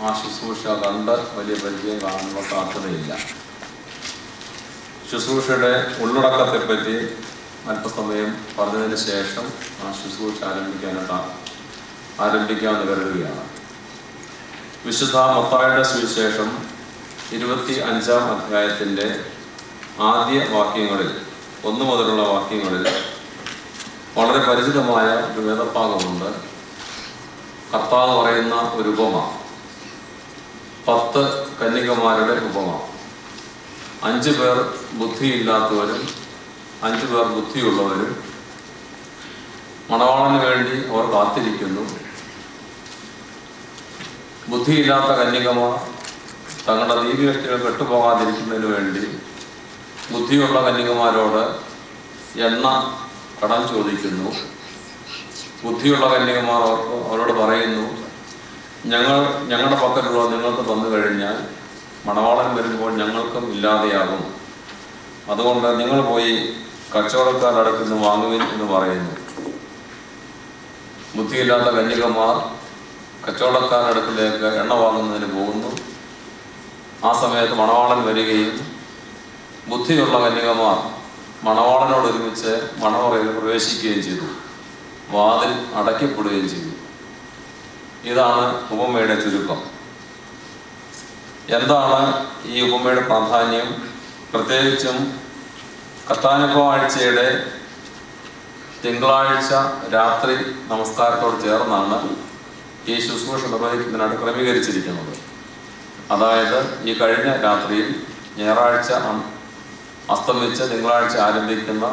ആ ശുശ്രൂഷ കണ്ട് വലിയ പരിചയം കാണുന്ന സാധ്യതയില്ല. ശുശ്രൂഷയുടെ ഉള്ളടക്കത്തെപ്പറ്റി അല്പസമയം പറഞ്ഞതിന് ശേഷം ആ ശുശ്രൂഷ ആരംഭിക്കാമെന്ന് കരുതുകയാണ്. വിശുദ്ധ മത്തായിയുടെ സുവിശേഷം 25-ാം അധ്യായത്തിൻ്റെ ആദ്യ വാക്യങ്ങളിൽ 1 മുതലുള്ള വാക്യങ്ങളിൽ വളരെ പരിചിതമായ ഒരു വേദഭാഗമുണ്ട്. കർത്താവ് പറയുന്ന ഒരു ഉപമ, 10 കന്യകമാരുടെ ഉപമ. 5 പേർ ബുദ്ധിയില്ലാത്തവരും 5 പേർ ബുദ്ധിയുള്ളവരും. മണവാളന് വേണ്ടി അവർ കാത്തിരിക്കുന്നു. ബുദ്ധിയില്ലാത്ത കന്യകമാർ തങ്ങളുടെ ദീപവേഷ്ടികൾ കെട്ടുപോകാതിരിക്കുന്നതിന് വേണ്ടി ബുദ്ധിയുള്ള കന്യകമാരോട് എണ്ണ കടം ചോദിക്കുന്നു. ബുദ്ധിയുള്ള കന്യകമാർ അവരോട് പറയുന്നു, ഞങ്ങളുടെ പക്കലുള്ള നിങ്ങൾക്ക് തന്നു കഴിഞ്ഞാൽ മണവാളൻ വരുമ്പോൾ ഞങ്ങൾക്കും ഇല്ലാതെയാകും. അതുകൊണ്ട് നിങ്ങൾ പോയി കച്ചവടക്കാരുടെ അടുത്ത് നിന്ന് വാങ്ങുവിൻ എന്ന് പറയുന്നു. ബുദ്ധിയില്ലാത്ത കന്യകമാർ കച്ചവടക്കാരുടെ അടുത്തിലേക്ക് എണ്ണ വാങ്ങുന്നതിന് പോകുന്നു. ആ സമയത്ത് മണവാളൻ വരികയും ബുദ്ധിയുള്ള കന്യകമാർ മണവാളനോട് ഒരുമിച്ച് മണവറയിൽ പ്രവേശിക്കുകയും ചെയ്തു. വാതിൽ അടയ്ക്കപ്പെടുകയും ചെയ്തു. ഇതാണ് ഉപമയുടെ ചുരുക്കം. എന്താണ് ഈ ഉപമയുടെ പ്രാധാന്യം? പ്രത്യേകിച്ചും കത്താനുഭവ ആഴ്ചയുടെ തിങ്കളാഴ്ച രാത്രി നമസ്കാരത്തോട് ചേർന്നാണ് ഈ ശുശ്രൂഷ നിർവഹിക്കുന്നതിനായിട്ട് ക്രമീകരിച്ചിരിക്കുന്നത്. അതായത് ഈ കഴിഞ്ഞ രാത്രിയിൽ ഞായറാഴ്ച അസ്തമിച്ച് തിങ്കളാഴ്ച ആരംഭിക്കുന്ന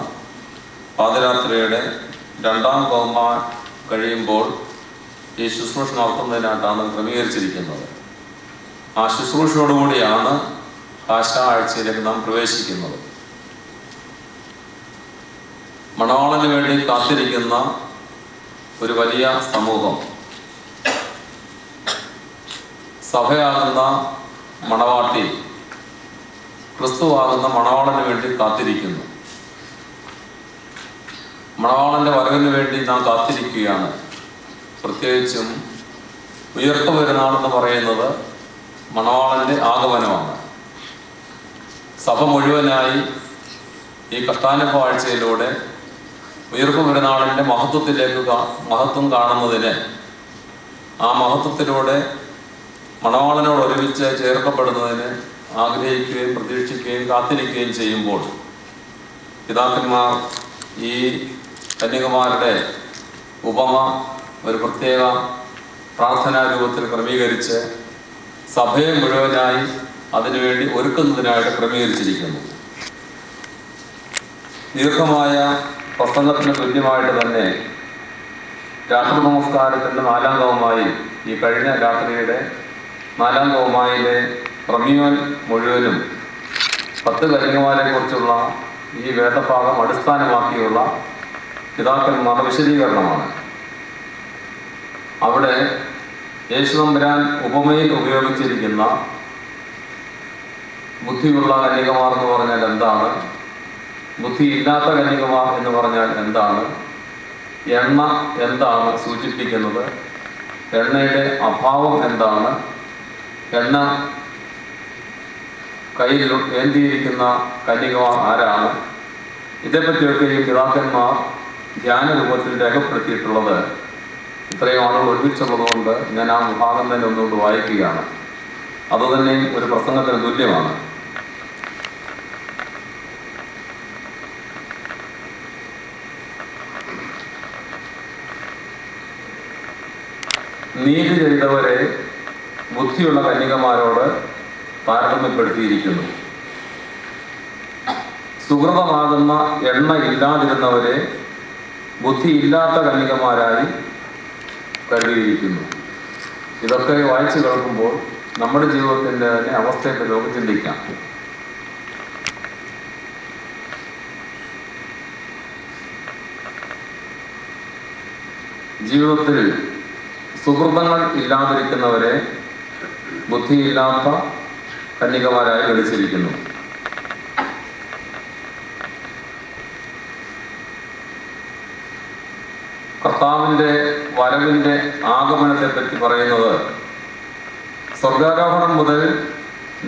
പാതിരാത്രിയുടെ 2-ാം കോമ കഴിയുമ്പോൾ ഈ ശുശ്രൂഷ നടത്തുന്നതിനായിട്ടാണ് ക്രമീകരിച്ചിരിക്കുന്നത്. ആ ശുശ്രൂഷയോടുകൂടിയാണ് ആശ ആഴ്ചയിലേക്ക് നാം പ്രവേശിക്കുന്നത്. മണവാളന് വേണ്ടി കാത്തിരിക്കുന്ന ഒരു വലിയ സമൂഹം, സഭയാകുന്ന മണവാട്ടി ക്രിസ്തുവാകുന്ന മണവാളന് വേണ്ടി കാത്തിരിക്കുന്നു. മണവാളന്റെ വരവിന് വേണ്ടി നാം കാത്തിരിക്കുകയാണ്. പ്രത്യേകിച്ചും ഉയർപ്പ് പെരുന്നാളെന്ന് പറയുന്നത് മണവാളന്റെ ആഗമനമാണ്. സഭ മുഴുവനായി ഈ കഷ്ടാനുഭവ ആഴ്ചയിലൂടെ ഉയർപ്പ് പെരുന്നാളിൻ്റെ മഹത്വം കാണുന്നതിന്, ആ മഹത്വത്തിലൂടെ മണവാളനോട് ഒരുമിച്ച് ചേർക്കപ്പെടുന്നതിന് ആഗ്രഹിക്കുകയും പ്രതീക്ഷിക്കുകയും കാത്തിരിക്കുകയും ചെയ്യുമ്പോൾ പിതാക്കന്മാർ ഈ കന്യകമാരുടെ ഉപമ ഒരു പ്രത്യേക പ്രാർത്ഥനാ രൂപത്തിൽ ക്രമീകരിച്ച് സഭയെ മുഴുവനായി അതിനുവേണ്ടി ഒരുക്കുന്നതിനായിട്ട് ക്രമീകരിച്ചിരിക്കുന്നു. ദീർഘമായ പ്രസംഗത്തിന് തുല്യമായിട്ട് തന്നെ രാത്രി നമസ്കാരത്തിൻ്റെ 4-ാം കോമയിൽ, ഈ കഴിഞ്ഞ രാത്രിയുടെ 4-ാം കോമയിലെ പ്രമേയം മുഴുവനും 10 കന്യകമാരെ കുറിച്ചുള്ള ഈ വേദഭാഗം അടിസ്ഥാനമാക്കിയുള്ള പിതാക്കന്മാരുടെ വിശദീകരണമാണ്. അവിടെ യേശുതമ്പുരാൻ ഉപമയിൽ ഉപയോഗിച്ചിരിക്കുന്ന ബുദ്ധിയുള്ള കന്യകമാർ എന്ന് പറഞ്ഞാൽ എന്താണ്, ബുദ്ധിയില്ലാത്ത കന്യകമാർ എന്ന് പറഞ്ഞാൽ എന്താണ്, എണ്ണ എന്താണ് സൂചിപ്പിക്കുന്നത്, എണ്ണയുടെ അഭാവം എന്താണ്, എണ്ണ കയ്യിൽ ഏന്തിയിരിക്കുന്ന കന്യകമാർ ആരാണ്, ഇതേപ്പറ്റിയൊക്കെ ഈ പിതാക്കന്മാർ ധ്യാന രൂപത്തിൽ രേഖപ്പെടുത്തിയിട്ടുള്ളത് ഇത്രയും ആളുകൾ ഒരുമിച്ചുള്ളതുകൊണ്ട് ഞാൻ ആ വിഭാഗം തന്നെ ഒന്നുകൊണ്ട് വായിക്കുകയാണ്. അതുതന്നെ ഒരു പ്രസംഗത്തിന് തുല്യമാണ്. നീതി ചെയ്തവരെ ബുദ്ധിയുള്ള കന്യകമാരോട് താരതമ്യപ്പെടുത്തിയിരിക്കുന്നു. സുഹൃതമാകുന്ന എണ്ണ ഇല്ലാതിരുന്നവരെ ബുദ്ധിയില്ലാത്ത കന്യകമാരായി കരുതിയിരിക്കുന്നു. ഇതൊക്കെ വായിച്ചു കേൾക്കുമ്പോൾ നമ്മുടെ ജീവിതത്തിൻ്റെ തന്നെ അവസ്ഥയെ നമുക്ക് ചിന്തിക്കാം. ജീവിതത്തിൽ സുഹൃതങ്ങൾ ഇല്ലാതിരിക്കുന്നവരെ ബുദ്ധിയില്ലാത്ത കന്യകമാരായി ഗണിച്ചിരിക്കുന്നു. കർത്താവിൻ്റെ വരവിൻ്റെ ആഗമനത്തെപ്പറ്റി പറയുന്നത് സ്വർഗാരോഹണം മുതൽ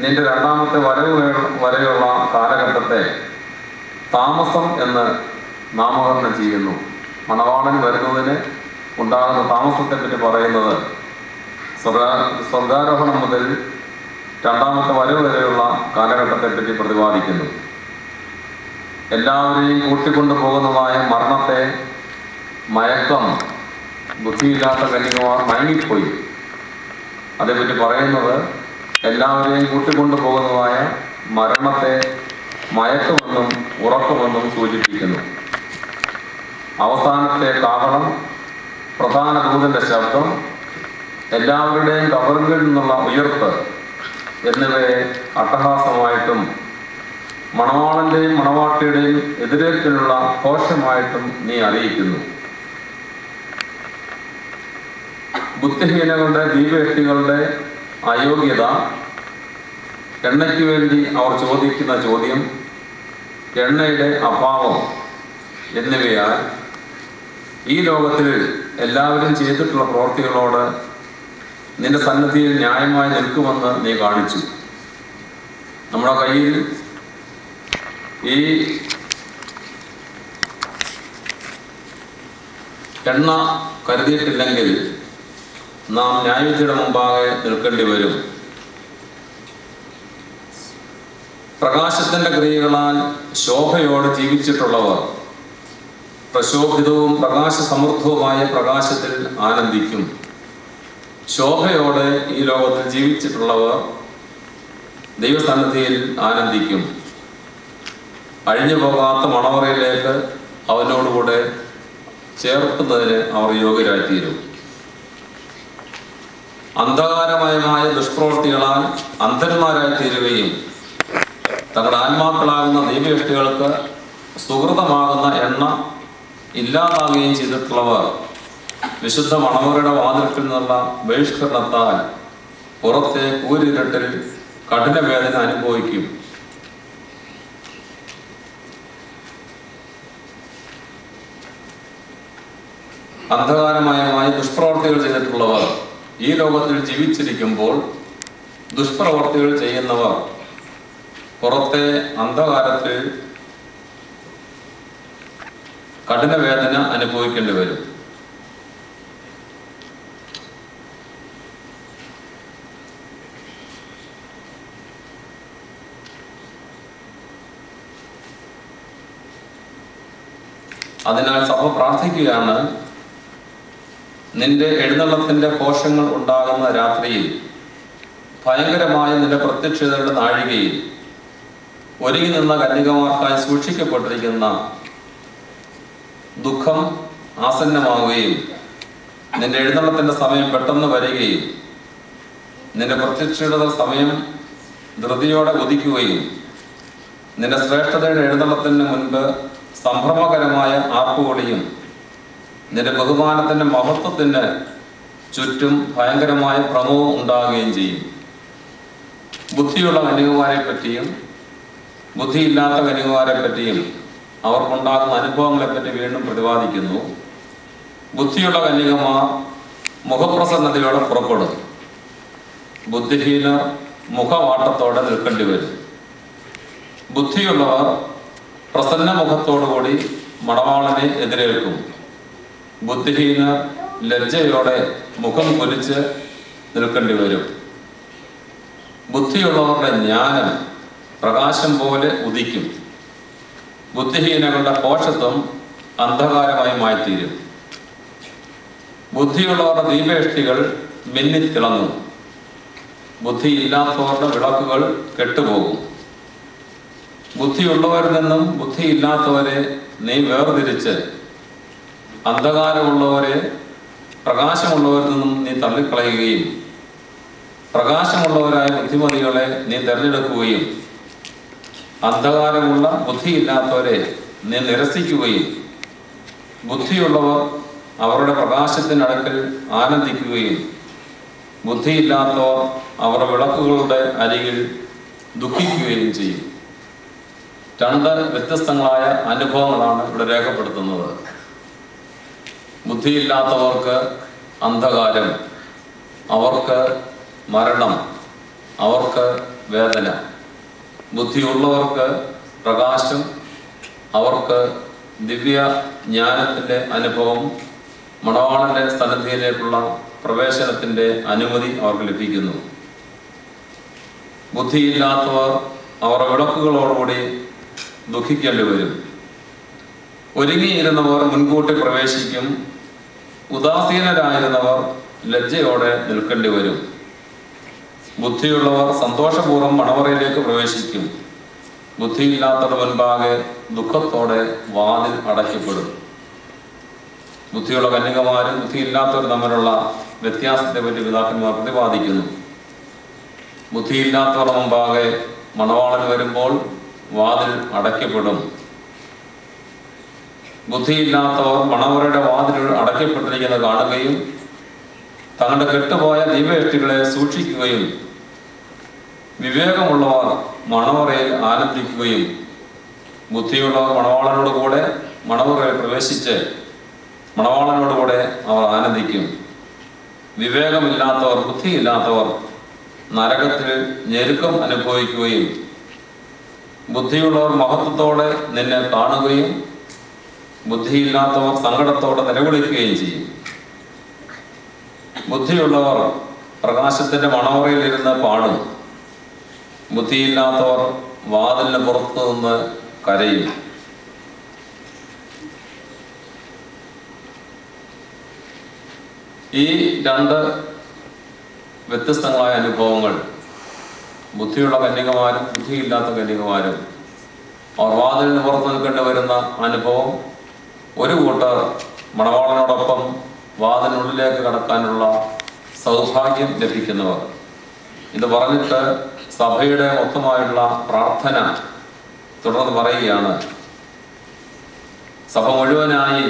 നിന്റെ രണ്ടാമത്തെ വരെയുള്ള കാലഘട്ടത്തെ താമസം എന്ന് നാമകരണം ചെയ്യുന്നു. മണവാളൻ വരുന്നതിന് ഉണ്ടാകുന്ന താമസത്തെ പറ്റി പറയുന്നത് സ്വർഗാരോഹണം മുതൽ രണ്ടാമത്തെ വരെയുള്ള കാലഘട്ടത്തെ പറ്റി പ്രതിപാദിക്കുന്നു. എല്ലാവരെയും കൂട്ടിക്കൊണ്ടു പോകുന്നതായ മരണത്തെ മയക്കം ബുദ്ധിയില്ലാത്ത കന്യകമാർ മയങ്ങിപ്പോയി. അതേപറ്റി പറയുന്നത് എല്ലാവരെയും കൂട്ടിക്കൊണ്ടു പോകുന്നതായ മരണത്തെ മയക്കുമെന്നും ഉറക്കുമെന്നും സൂചിപ്പിക്കുന്നു. അവസാനത്തെ കാഹളം, പ്രധാന ദൂതന്റെ ശബ്ദം, എല്ലാവരുടെയും കബറുകളിൽ നിന്നുള്ള ഉയർപ്പ് എന്നിവയെ അട്ടഹാസമായിട്ടും മണവാളന്റെയും മണവാട്ടിയുടെയും എതിരേൽപ്പിനുള്ള ഘോഷമായിട്ടും നീ അറിയിക്കുന്നു. ബുദ്ധിഹീനകളുടെ ദീപവ്യക്തികളുടെ അയോഗ്യത, എണ്ണയ്ക്ക് വേണ്ടി അവർ ചോദിക്കുന്ന ചോദ്യം, എണ്ണയുടെ അഭാവം എന്നിവയാൽ ഈ ലോകത്തിൽ എല്ലാവരും ചെയ്തിട്ടുള്ള പ്രവൃത്തികളോട് നിന്റെ സന്നിധിയിൽ ന്യായമായി നിൽക്കുമെന്ന് നീ കാണിച്ചു. നമ്മുടെ കയ്യിൽ ഈ എണ്ണ കരുതിയിട്ടില്ലെങ്കിൽ നാം ന്യായവിധിയുടെ മുമ്പാകെ നിൽക്കേണ്ടി വരും. പ്രകാശത്തിന്റെ ക്രിയകളാൽ ശോഭയോടെ ജീവിച്ചിട്ടുള്ളവർ പ്രശോഭിതവും പ്രകാശസമൃദ്ധവുമായ പ്രകാശത്തിൽ ആനന്ദിക്കും. ശോഭയോടെ ഈ ലോകത്തിൽ ജീവിച്ചിട്ടുള്ളവർ ദൈവസന്നിധിയിൽ ആനന്ദിക്കും. അഴിഞ്ഞു പോകാത്ത മണവറയിലേക്ക് അവനോടുകൂടെ ചേർക്കുന്നതിന് അവർ യോഗ്യരായിത്തീരും. അന്ധകാരമയമായ ദുഷ്പ്രവൃത്തികളാൽ അന്ധന്മാരായി തീരുകയും തങ്ങളുടെ ആത്മാക്കളാകുന്ന ദൈവവ്യക്തികൾക്ക് സുഹൃതമാകുന്ന എണ്ണ ഇല്ലാതാകുകയും ചെയ്തിട്ടുള്ളവർ വിശുദ്ധ മണവറയുടെ വാതിൽക്കൽ നിന്നുള്ള ബഹിഷ്കരണത്താൽ പുറത്തെ കൂരിരുട്ടിൽ കഠിന വേദന അനുഭവിക്കും. അന്ധകാരമയമായ ദുഷ്പ്രവർത്തികൾ ചെയ്തിട്ടുള്ളവർ ഈ ലോകത്തിൽ ജീവിച്ചിരിക്കുമ്പോൾ ദുഷ്പ്രവർത്തികൾ ചെയ്യുന്നവർ പുറത്തെ അന്ധകാരത്തിൽ കഠിന വേദന അനുഭവിക്കേണ്ടി വരും. അതിനാൽ സഭ പ്രാർത്ഥിക്കുകയാണ്, നിന്റെ എഴുന്നള്ളത്തിന്റെ കോശങ്ങൾ ഉണ്ടാകുന്ന രാത്രിയിൽ, ഭയങ്കരമായ നിന്റെ പ്രത്യക്ഷതയുടെ നാഴികയിൽ ഒരുങ്ങി നിന്ന കന്യകമാർക്കായി സൂക്ഷിക്കപ്പെട്ടിരിക്കുന്ന ദുഃഖം ആസന്നമാവുകയും നിന്റെ എഴുന്നള്ളത്തിന്റെ സമയം പെട്ടെന്ന് വരികയും നിന്റെ പ്രത്യക്ഷയുടെ സമയം ധൃതിയോടെ ഉദിക്കുകയും നിന്റെ ശ്രേഷ്ഠതയുടെ എഴുന്നള്ളത്തിന് മുൻപ് സംഭ്രമകരമായ ആർപ്പുവിളിയും നിന്റെ ബഹുമാനത്തിന്റെ മഹത്വത്തിന് ചുറ്റും ഭയങ്കരമായ ഭ്രമവും ഉണ്ടാകുകയും ചെയ്യും. ബുദ്ധിയുള്ള കന്യകമാരെ പറ്റിയും ബുദ്ധിയില്ലാത്ത കന്യകമാരെ പറ്റിയും അവർക്കുണ്ടാകുന്ന അനുഭവങ്ങളെപ്പറ്റി വീണ്ടും പ്രതിപാദിക്കുന്നു. ബുദ്ധിയുള്ള കന്യകമാർ മുഖപ്രസന്നതയോടെ പുറപ്പെടും. ബുദ്ധിഹീനർ മുഖവാട്ടത്തോടെ നിൽക്കേണ്ടി വരും. ബുദ്ധിയുള്ളവർ പ്രസന്ന മുഖത്തോടുകൂടി മണവാളനെ എതിരേൽക്കും. ബുദ്ധിഹീനർ ലജ്ജയോടെ മുഖം കുലിച്ച് നിൽക്കേണ്ടി വരും. ബുദ്ധിയുള്ളവരുടെ ജ്ഞാനം പ്രകാശം പോലെ ഉദിക്കും. ബുദ്ധിഹീനകളുടെ കോശത്വം അന്ധകാരമായി മാറ്റിത്തീരും. ബുദ്ധിയുള്ളവരുടെ ദീപേഷ്ടികൾ മിന്നിത്തിളങ്ങും. ബുദ്ധിയില്ലാത്തവരുടെ വിളക്കുകൾ കെട്ടുപോകും. ബുദ്ധിയുള്ളവരിൽ നിന്നും ബുദ്ധിയില്ലാത്തവരെ നീ വേർതിരിച്ച് അന്ധകാരമുള്ളവരെ പ്രകാശമുള്ളവരിൽ നിന്നും നീ തള്ളിക്കളയുകയും പ്രകാശമുള്ളവരായ ബുദ്ധിമതികളെ നീ തിരഞ്ഞെടുക്കുകയും അന്ധകാരമുള്ള ബുദ്ധിയില്ലാത്തവരെ നീ നിരസിക്കുകയും ബുദ്ധിയുള്ളവർ അവരുടെ പ്രകാശത്തിനടുക്കൽ ആനന്ദിക്കുകയും ബുദ്ധിയില്ലാത്തവർ അവരുടെ വിളക്കുകളുടെ അരികിൽ ദുഃഖിക്കുകയും ചെയ്യും. രണ്ട് വ്യത്യസ്തങ്ങളായ അനുഭവങ്ങളാണ് ഇവിടെ രേഖപ്പെടുത്തുന്നത്. ബുദ്ധിയില്ലാത്തവർക്ക് അന്ധകാരം, അവർക്ക് മരണം. അവർക്ക് വേദന. ബുദ്ധിയുള്ളവർക്ക് പ്രകാശം, അവർക്ക് ദിവ്യ ജ്ഞാനത്തിൻ്റെ അനുഭവം, മണവാളൻ്റെ സന്നിധിയിലേക്കുള്ള പ്രവേശനത്തിൻ്റെ അനുമതി അവർക്ക് ലഭിക്കുന്നു. ബുദ്ധിയില്ലാത്തവർ അവരുടെ വിളക്കുകളോടുകൂടി ദുഃഖിക്കേണ്ടി വരും. ഒരുങ്ങിയിരുന്നവർ മുൻകൂട്ടി പ്രവേശിക്കും, ഉദാസീനരായിരുന്നവർ ലജ്ജയോടെ നിൽക്കേണ്ടി വരും. ബുദ്ധിയുള്ളവർ സന്തോഷപൂർവ്വം മണവറയിലേക്ക് പ്രവേശിക്കും, ബുദ്ധിയില്ലാത്തവരുടെ മുൻപാകെ ദുഃഖത്തോടെ വാതിൽ അടയ്ക്കപ്പെടും. ബുദ്ധിയുള്ള കന്യകമാരും ബുദ്ധിയില്ലാത്തവരും തമ്മിലുള്ള വ്യത്യാസത്തെ പറ്റി പിതാക്കന്മാർ പ്രതിപാദിക്കുന്നു. ബുദ്ധിയില്ലാത്തവരുടെ മുമ്പാകെ മണവാളൻ വരുമ്പോൾ വാതിൽ അടയ്ക്കപ്പെടും. ബുദ്ധിയില്ലാത്തവർ മണവറയുടെ വാതിൽ അടയ്ക്കപ്പെട്ടിരിക്കുന്നത് കാണുകയും തങ്ങളുടെ കെട്ടുപോയ ദീപയഷ്ടികളെ സൂക്ഷിക്കുകയും വിവേകമുള്ളവർ മണവറയിൽ ആനന്ദിക്കുകയും ബുദ്ധിയുള്ളവർ മണവാളനോട് കൂടെ മണവറയിൽ പ്രവേശിച്ച് മണവാളനോടുകൂടെ അവർ ആനന്ദിക്കും. വിവേകമില്ലാത്തവർ, ബുദ്ധിയില്ലാത്തവർ നരകത്തിൽ ഞെരുക്കം അനുഭവിക്കുകയും ബുദ്ധിയുള്ളവർ മഹത്വത്തോടെ നിന്നെ കാണുകയും ബുദ്ധിയില്ലാത്തവർ സങ്കടത്തോടെ നിലവിളിക്കുകയും ചെയ്യും. ബുദ്ധിയുള്ളവർ പ്രകാശത്തിന്റെ മണവറയിലിരുന്ന് പാടും, ബുദ്ധിയില്ലാത്തവർ വാതിലിന് പുറത്തു നിന്ന് കരയും. ഈ രണ്ട് വ്യത്യസ്തങ്ങളായ അനുഭവങ്ങൾ, ബുദ്ധിയുള്ള കന്യകമാരും ബുദ്ധിയില്ലാത്ത കന്യകമാരും, അവർ വാതിലിന് പുറത്ത് നിൽക്കേണ്ടി വരുന്ന അനുഭവം, ഒരു കൂട്ടർ മണവാളനോടൊപ്പം വാതിലിനുള്ളിലേക്ക് കടക്കാനുള്ള സൗഭാഗ്യം ലഭിക്കുന്നവർ. ഇത് പറഞ്ഞിട്ട് സഭയുടെ മൊത്തമായുള്ള പ്രാർത്ഥന തുടർന്ന് പറയുകയാണ്. സഭ മുഴുവനായി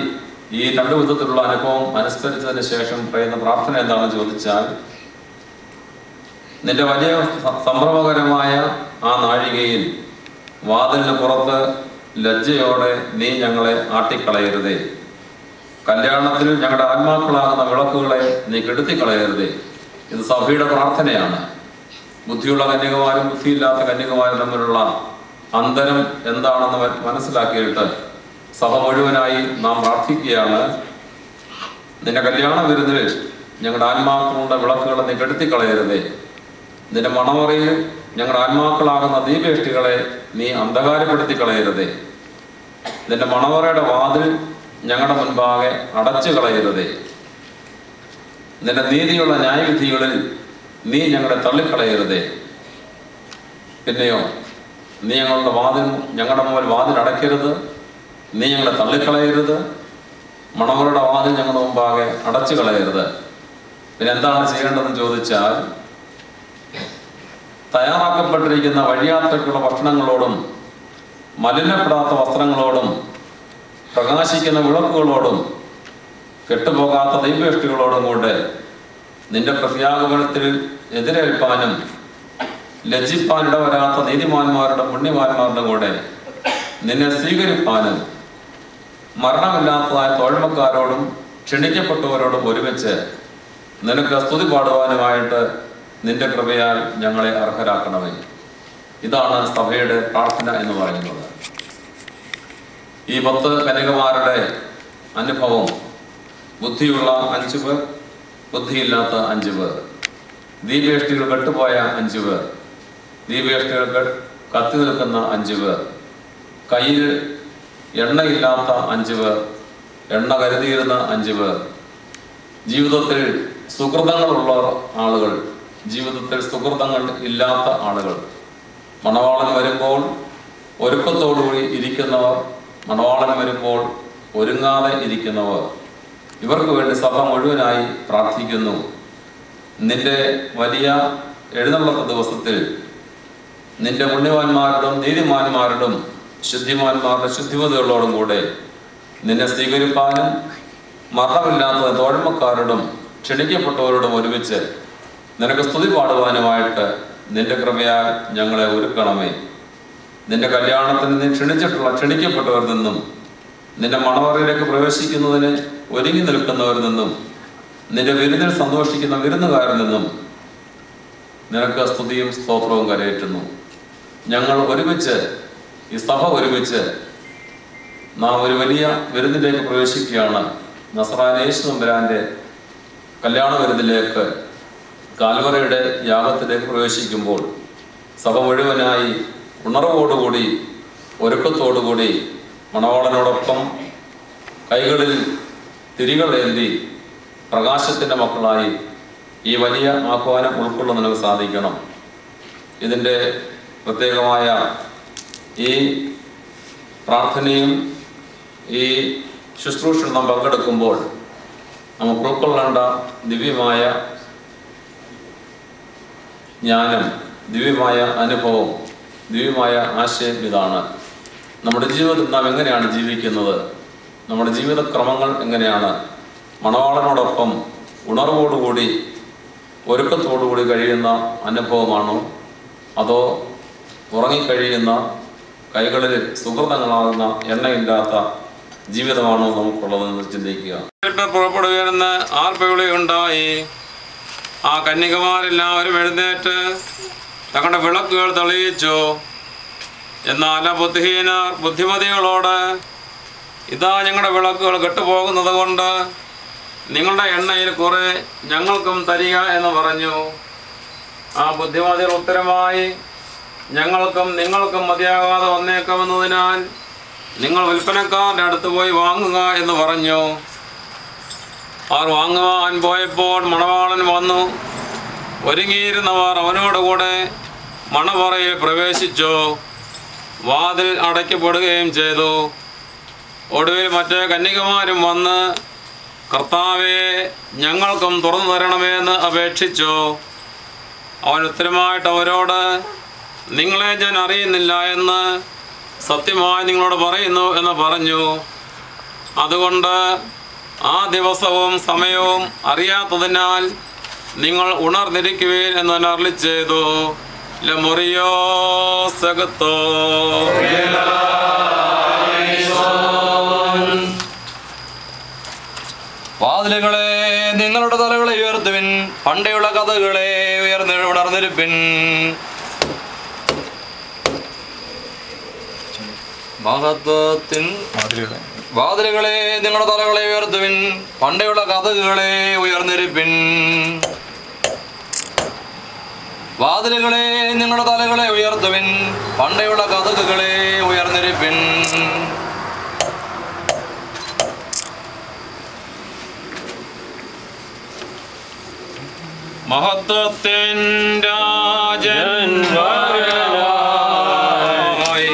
ഈ രണ്ടു വിധത്തിലുള്ള അനുഭവം അനുസ്മരിച്ചതിന് ശേഷം പറയുന്ന പ്രാർത്ഥന എന്താണെന്ന് ചോദിച്ചാൽ, നിന്റെ വലിയ സംഭ്രമകരമായ ആ നാഴികയിൽ വാതിലിന് പുറത്ത് ലജ്ജയോടെ നീ ഞങ്ങളെ ആട്ടിക്കളയരുതേ. കല്യാണത്തിൽ ഞങ്ങളുടെ ആത്മാക്കളാകുന്ന വിളക്കുകളെ നീ കെടുത്തിക്കളയരുതേ. ഇത് സഭയുടെ പ്രാർത്ഥനയാണ്. ബുദ്ധിയുള്ള കന്യകമാരും ബുദ്ധിയില്ലാത്ത കന്യകമാരും തമ്മിലുള്ള അന്തരം എന്താണെന്ന് മനസ്സിലാക്കിയിട്ട് സഭ മുഴുവനായി നാം പ്രാർത്ഥിക്കുകയാണ്. നിന്റെ കല്യാണ വിരുന്നിൽ ഞങ്ങളുടെ ആത്മാക്കളുടെ വിളക്കുകളെ നീ കെടുത്തിക്കളയരുതേ. നിന്റെ മണവറയിൽ ഞങ്ങളുടെ ആത്മാക്കളാകുന്ന ദീപേഷ്ടികളെ നീ അന്ധകാരപ്പെടുത്തി കളയരുതേ. നിന്റെ മണവറയുടെ വാതിൽ ഞങ്ങളുടെ മുൻപാകെ അടച്ചു കളയരുതേ. നിന്റെ നീതിയുള്ള ന്യായവിധികളിൽ നീ ഞങ്ങളെ തള്ളിക്കളയരുതേ. പിന്നെയോ, നീ ഞങ്ങളുടെ മുമ്പിൽ വാതിൽ അടയ്ക്കരുത്, നീ ഞങ്ങളെ തള്ളിക്കളയരുത്, മണവറയുടെ വാതിൽ ഞങ്ങളുടെ മുമ്പാകെ അടച്ചു കളയരുത്. പിന്നെ എന്താണ് ചെയ്യേണ്ടതെന്ന് ചോദിച്ചാൽ, തയ്യാറാക്കപ്പെട്ടിരിക്കുന്ന വഴിയാത്രയ്ക്കുള്ള ഭക്ഷണങ്ങളോടും മലിനപ്പെടാത്ത വസ്ത്രങ്ങളോടും പ്രകാശിക്കുന്ന വിളക്കുകളോടും കെട്ടുപോകാത്ത ദൈവവേഷ്ടികളോടും കൂടെ നിന്റെ പ്രത്യാഗമനത്തിൽ എതിരേൽപ്പാനും ലജ്ജിപ്പാനിട വരാത്ത നീതിമാന്മാരുടെ പുണ്യവാന്മാരുടെ കൂടെ നിന്നെ സ്വീകരിപ്പാനും മരണമില്ലാത്തതായ തോഴ്മക്കാരോടും ക്ഷണിക്കപ്പെട്ടവരോടും ഒരുമിച്ച് നിനക്ക് സ്തുതി പാടുവാനുമായിട്ട് നിന്റെ കൃപയാൽ ഞങ്ങളെ അർഹരാക്കണമേ. ഇതാണ് സഭയുടെ പ്രാർത്ഥന എന്ന് പറയുന്നത്. ഈ 10 കന്യകമാരുടെ അനുഭവം, ബുദ്ധിയുള്ള 5 പേർ, ബുദ്ധിയില്ലാത്ത 5 പേർ, ദീപേഷ്ടികൾ കെട്ടുപോയ 5 പേർ, ദീപേഷ്ടികൾ കത്തി നിൽക്കുന്ന 5 പേർ, കയ്യിൽ എണ്ണയില്ലാത്ത 5 പേർ, എണ്ണ കരുതിയിരുന്ന 5 പേർ, ജീവിതത്തിൽ സുഹൃതങ്ങളുള്ള ആളുകൾ, ജീവിതത്തിൽ സുഹൃതങ്ങൾ ഇല്ലാത്ത ആളുകൾ, മണവാളൻ വരുമ്പോൾ ഒരുക്കത്തോടുകൂടി ഇരിക്കുന്നവർ, മണവാളൻ വരുമ്പോൾ ഒരുങ്ങാതെ ഇരിക്കുന്നവർ, ഇവർക്ക് വേണ്ടി സഭ മുഴുവനായി പ്രാർത്ഥിക്കുന്നു. നിന്റെ വലിയ എഴുന്നള്ളത്ത ദിവസത്തിൽ നിന്റെ പുണ്യവാന്മാരോടും നീതിമാന്മാരോടും ശുദ്ധിമാന്മാരുടെ ശുദ്ധിമതികളോടും കൂടെ നിന്നെ സ്വീകരിപ്പാനും മരണമില്ലാത്ത തോഴ്മക്കാരോടും ക്ഷണിക്കപ്പെട്ടവരോടും ഒരുമിച്ച് നിനക്ക് സ്തുതി പാടുവാനുമായിട്ട് നിന്റെ കൃപയാൽ ഞങ്ങളെ ഒരുക്കണമേ. നിന്റെ കല്യാണത്തിന് നീ ക്ഷണിക്കപ്പെട്ടവരിൽ നിന്നും, നിന്റെ മണവറയിലേക്ക് പ്രവേശിക്കുന്നതിന് ഒരുങ്ങി നിൽക്കുന്നവരിൽ നിന്നും, നിന്റെ വിരുന്നിൽ സന്തോഷിക്കുന്ന വിരുന്നുകാരിൽ നിന്നും നിനക്ക് സ്തുതിയും സ്തോത്രവും കരയേറ്റുന്നു. ഞങ്ങൾ ഒരുമിച്ച്, ഈ സഭ ഒരുമിച്ച് നാം ഒരു വലിയ വിരുന്നിലേക്ക് പ്രവേശിക്കുകയാണ്. നസ്രായനായ യേശു തമ്പുരാന്റെ കല്യാണ വിരുന്നിലേക്ക്, കാൽവറിയുടെ യാഗത്തിലേക്ക് പ്രവേശിക്കുമ്പോൾ സഭ മുഴുവനായി ഉണർവോടുകൂടി, ഒരുക്കത്തോടുകൂടി മണവാളനോടൊപ്പം കൈകളിൽ തിരികളേന്തി പ്രകാശത്തിൻ്റെ മക്കളായി ഈ വലിയ ആഹ്വാനം ഉൾക്കൊള്ളാൻ നമുക്ക് സാധിക്കണം. ഇതിൻ്റെ പ്രത്യേകമായ ഈ പ്രാർത്ഥനയും ഈ ശുശ്രൂഷയും നാം പങ്കെടുക്കുമ്പോൾ നമുക്ക് ഉൾക്കൊള്ളേണ്ട ദിവ്യമായ ജ്ഞാനം, ദിവ്യമായ അനുഭവം, ദിവ്യമായ ആശയം ഇതാണ്. നമ്മുടെ ജീവിതത്തിൽ നാം എങ്ങനെയാണ് ജീവിക്കുന്നത്? നമ്മുടെ ജീവിതക്രമങ്ങൾ എങ്ങനെയാണ്? മണവാളനോടൊപ്പം ഉണർവോടുകൂടി, ഒരുക്കത്തോടുകൂടി കഴിയുന്ന അനുഭവമാണോ, അതോ ഉറങ്ങിക്കഴിയുന്ന കൈകളിൽ സുഹൃതങ്ങളാകുന്ന എണ്ണയില്ലാത്ത ജീവിതമാണോ നമുക്കുള്ളതെന്ന് ചിന്തിക്കുക. പുറപ്പെടുകയെന്ന് ആർപ്പവിളിയുണ്ടായി. ആ കന്യകമാരെല്ലാവരും എഴുന്നേറ്റ് തങ്ങളുടെ വിളക്കുകൾ തെളിയിച്ചു. എന്നാൽ ബുദ്ധിഹീനർ ബുദ്ധിമതികളോട്, ഇതാ ഞങ്ങളുടെ വിളക്കുകൾ കെട്ടുപോകുന്നത് കൊണ്ട് നിങ്ങളുടെ എണ്ണയിൽ കുറെ ഞങ്ങൾക്കും തരിക എന്ന് പറഞ്ഞു. ആ ബുദ്ധിമതികൾ ഉത്തരമായി, ഞങ്ങൾക്കും നിങ്ങൾക്കും മതിയാകാതെ വന്നേക്കാമെന്നതിനാൽ നിങ്ങൾ വിൽപ്പനക്കാരുടെ അടുത്ത് പോയി വാങ്ങുക എന്ന് പറഞ്ഞു. അവർ വാങ്ങുവാൻ പോയപ്പോൾ മണവാളൻ വന്നു. ഒരുങ്ങിയിരുന്നവർ അവനോടുകൂടെ മണവറയിൽ പ്രവേശിച്ചു. വാതിൽ അടയ്ക്കപ്പെടുകയും ചെയ്തു. ഒടുവിൽ മറ്റേ കന്യകമാരും വന്ന്, കർത്താവേ, ഞങ്ങൾക്കും തുറന്നു തരണമേ എന്ന് അപേക്ഷിച്ചു. അവൻ ഉത്തരമായിട്ട് അവരോട്, നിങ്ങളെ ഞാൻ അറിയുന്നില്ല എന്ന് സത്യമായി നിങ്ങളോട് പറയുന്നു എന്ന് പറഞ്ഞു. അതുകൊണ്ട് ആ ദിവസവും സമയവും അറിയാത്തതിനാൽ നിങ്ങൾ ഉണർന്നിരിക്കുവീൻ എന്ന് തന്നെ അരുളി ചെയ്തു. ലമൊറിയോ സഗത്തോ. വാതിലുകളെ നിങ്ങളുടെ തലകളെ ഉയർത്തുവിൻ, പണ്ടയുള്ള കഥകളെ ഉണർന്നിരിപ്പിൻ. വാതിലുകളെ നിങ്ങളുടെ തലകളെ ഉയർത്തുവിൻ, പണ്ടയുള്ള കഥകളെ ഉയർന്നിരിപ്പിൻ. വാതിലുകളെ നിങ്ങളുടെ തലകളെ ഉയർത്തുവിൻ, പണ്ടയുള്ള കഥകളെ ഉയർന്നിരിപ്പിൻ. മഹത്വത്തിൻ രാജൻ രാജൻ വരവായി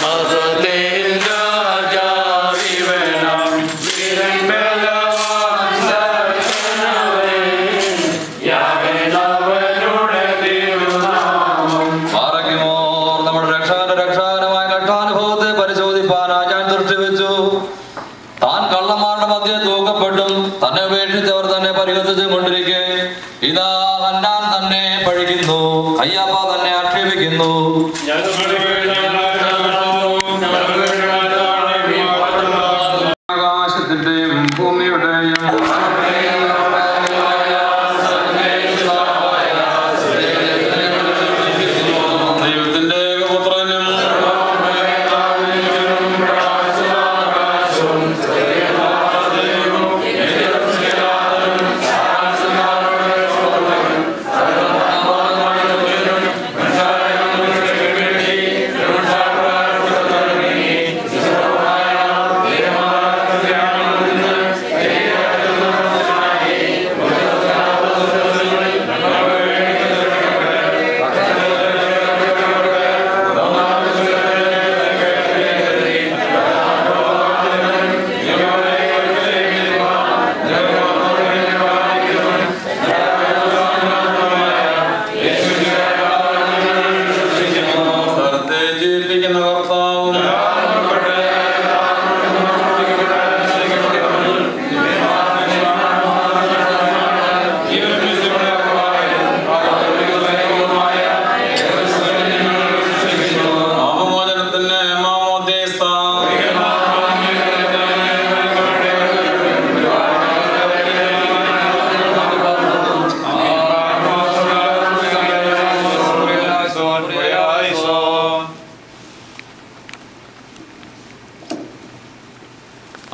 മധുതേ ചെയ്യുന്നു. ആകാശത്തിന്റെയും ഭൂമിയുടെയും ദൈവത്തിന്റെ പുത്രനും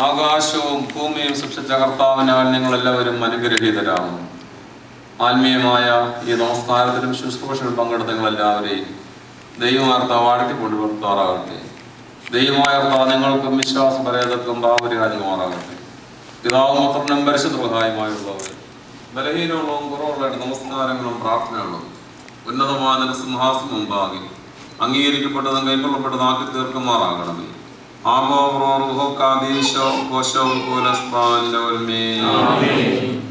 ആകാശവും ഭൂമിയും സൃഷ്ടിച്ച കർത്താവിനാൽ നിങ്ങളെല്ലാവരും അനുഗ്രഹീതരാകുന്നു. ആത്മീയമായ ഈ നമസ്കാരത്തിലും ശുശ്രൂഷയിലും പങ്കെടുത്ത നിങ്ങളെല്ലാവരെയും ദൈവമാർത്ത വാഴ്ത്തിക്കൊണ്ട് കൊടുത്താറാകട്ടെ. ദൈവമായ കർത്താവ് നിങ്ങൾക്കും വിശ്വാസം പരേതർക്കും പ്രാപരികാരികമാറാകട്ടെ. പിതാവും പുത്രനും പരിശുദ്ധ സഹായമായുള്ളവർ ബലഹീനമുള്ളതും കുറവുള്ളവരുടെ നമസ്കാരങ്ങളും പ്രാർത്ഥനകളും ഉന്നതമായ സിംഹാസനം മുമ്പാകെ അംഗീകരിക്കപ്പെട്ടതും കൈക്കൊള്ളപ്പെട്ടതാക്കി തീർക്കുമാറാകണമേ. Amo pro ruho kadisho kosho kulas pan lolme.